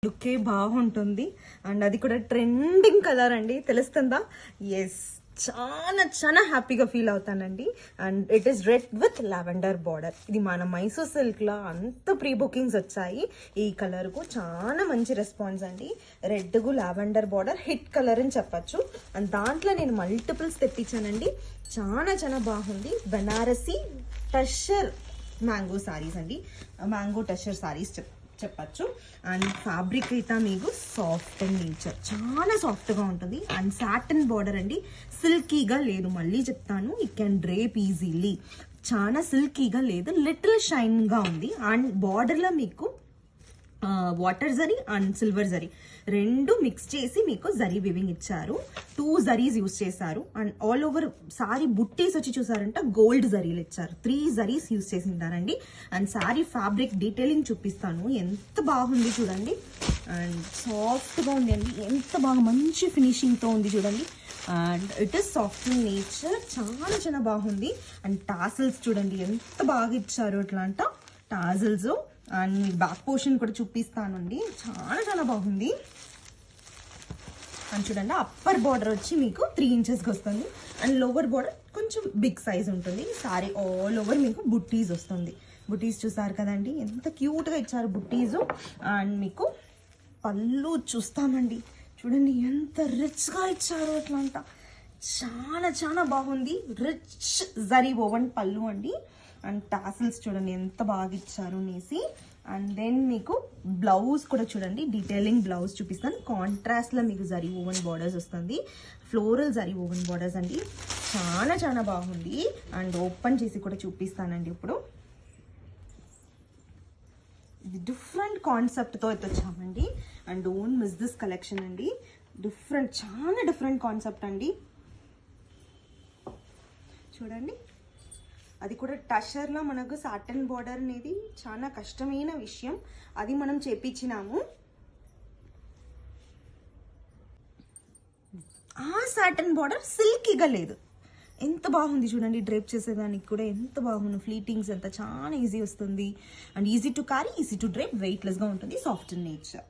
లుక్కే బాగుంటుంది. అండ్ అది కూడా ట్రెండింగ్ కలర్ అండి, తెలుస్తుందా? ఎస్, చాలా చాలా హ్యాపీగా ఫీల్ అవుతానండి. And it is red with lavender border. ఇది మన మైసూర్ సిల్క్ లో అంత ప్రీ బుకింగ్స్ వచ్చాయి. ఈ కలర్ కు చాలా మంచి రెస్పాన్స్ అండి. రెడ్ కు లావెండర్ బార్డర్ హిట్ కలర్ అని చెప్పచ్చు. అండ్ దాంట్లో నేను మల్టిపుల్స్ తెప్పించానండి. చాలా చాలా బాగుంది. బనారసి టషర్ మ్యాంగో సారీస్ అండి, మ్యాంగో టషర్ సారీస్ చెప్పచ్చు. అండ్ ఫ్యాబ్రిక్ అయితే మీకు సాఫ్ట్ అండ్ నేచర్, చాలా సాఫ్ట్గా ఉంటుంది. అండ్ సాటిన్ బార్డర్ అండి, సిల్కీగా లేదు. మళ్ళీ చెప్తాను, ఇట్ కెన్ డ్రేప్ ఈజీలీ. చాలా సిల్కీగా లేదు, లిటిల్ షైన్గా ఉంది. అండ్ బార్డర్లో మీకు water zari and silver zari రెండు మిక్స్ చేసి మీకు జరీ వివింగ్ ఇచ్చారు. 2 జరీస్ యూస్ చేశారు. And all over sari buttis వచ్చి చూసారంటే గోల్డ్ జరీలు ఇచ్చారు. 3 జరీస్ యూస్ చేసింటారండి. అండ్ సారీ ఫ్యాబ్రిక్ డీటెయిలింగ్ చూపిస్తాను, ఎంత బాగుంది చూడండి. అండ్ సాఫ్ట్గా ఉంది అండి, ఎంత బాగా మంచి ఫినిషింగ్తో ఉంది చూడండి. And it is soft in nature, చాలా చాలా బాగుంది. అండ్ టాసిల్స్ చూడండి ఎంత బాగా ఇచ్చారు, ఇట్లా అంట టాజిల్స్. అండ్ బ్యాక్ పోర్షన్ కూడా చూపిస్తానండి, చాలా చాలా బాగుంది. అండ్ చూడండి, అప్పర్ బార్డర్ వచ్చి మీకు 3 ఇంచెస్కి వస్తుంది. అండ్ లోవర్ బార్డర్ కొంచెం బిగ్ సైజ్ ఉంటుంది. సారీ ఆల్ ఓవర్ మీకు బుట్టీస్ వస్తుంది. బుట్టీస్ చూసారు కదండి, ఎంత క్యూట్గా ఇచ్చారు బుట్టీస్. అండ్ మీకు పళ్ళు చూస్తామండి, చూడండి ఎంత రిచ్గా ఇచ్చారు, అట్లా అంట చాలా చాలా బాగుంది. రిచ్ జరీ ఓవెన్ పళ్ళు అండి. అండ్ టాసిల్స్ చూడండి ఎంత బాగా ఇచ్చారు అనేసి. అండ్ దెన్ మీకు బ్లౌజ్ కూడా చూడండి, డీటెయిలింగ్ బ్లౌజ్ చూపిస్తాను. కాంట్రాస్ట్లో మీకు జరీ ఓవెన్ బార్డర్స్ వస్తుంది, ఫ్లోరల్ జరీ ఓవెన్ బార్డర్స్ అండి, చాలా చాలా బాగుంది. అండ్ ఓపెన్ చేసి కూడా చూపిస్తానండి ఇప్పుడు. ఇది డిఫరెంట్ కాన్సెప్ట్తో అయితే వచ్చామండి. And don't miss this collection అండి. డిఫరెంట్, చాలా డిఫరెంట్ కాన్సెప్ట్ అండి. చూడండి, అది కూడా టషర్లో మనకు సాటన్ బార్డర్ అనేది చాలా కష్టమైన విషయం, అది మనం చేపించినాము. ఆ సాటన్ బార్డర్ సిల్కీగా లేదు, ఎంత బాగుంది చూడండి. డ్రేప్ చేసేదానికి కూడా ఎంత బాగుంది, ఫ్లీటింగ్స్ అంతా చాలా ఈజీ వస్తుంది. And easy to carry, easy to drape, వెయిట్లెస్గా ఉంటుంది, సాఫ్ట్ ఇన్ నేచర్.